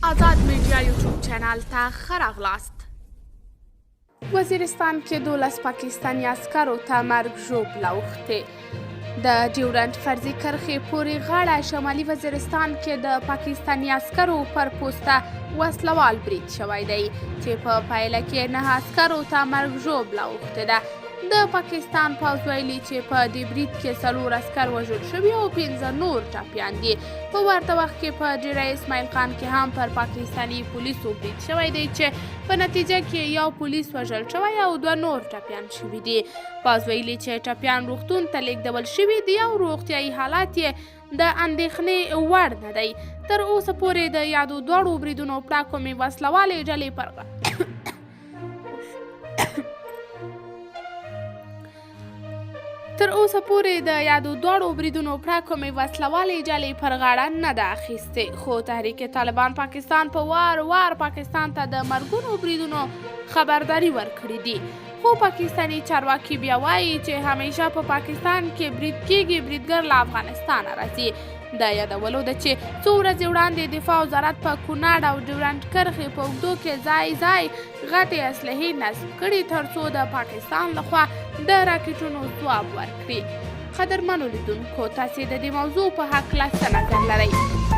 آزاد میډیا یوټیوب چینل ته ښه راغلاست. وزیرستان کې 12 پاکستاني عسکرو ته مرګ ژوبله اوښتې. د ډیورنډ فرضي کرښې پورې غاړه شمالي وزیرستان کې د پاکستاني عسکرو پر پوسته وسلوال برید شوی دی چې په پایله کې 9 عسکرو ته مرګ ژوبله اوښتې ده. د پاکستان پوځ ویلي چې په دې برید کې 4 عسکر وژل شوي او 15 نور ټپیان دي. په ورته وخت کې په ډیره اسماعیل خان کې هم پر پاکستاني پولیسو برید شوی دی چې په نتیجه کې یو پولیس وژل شوی او 2 نور ټپیان شوي دي. پوځ ویلي چې ټپیان روغتون ته لیږدول شوي دي او روغتیایي حالات یې د اندېښنې وړ نه دی. تر اوسه پورې د یادو دواړو بریدونو پړاکومې وسلوالې ډلې پر تر اوسه پورې د یادو دواړو بریدونو پړاکومې وسلوالې ډلې پر غاړه نه ده اخیستې، خو تحریک طالبان پاکستان په وار پاکستان ته د مرګونو بریدونو خبرداري ورکړې دي. خو پاکستاني چارواکي بیا وایي چې همیشه په پاکستان کې برید کیږي، بریدګر له افغانستانه راځي. دا یادولو ده چې څو ورځې وړاندې دفاع وزارت په کونړ او ډیورنډ کرښې په اوږدو کې ځای غټې اسلحې نصب کړي ترڅو د پاکستان لخوا د راکټونو ځواب ورکړي. قدرمنو لیدونکو، تاسې د دې موضوع په هکله څه نظر لرئ؟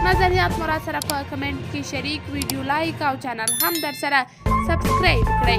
نظریات مو راسره په کمنټ کې شریک، ویډیو لایک او چینل هم درسره سبسکرایب کړئ.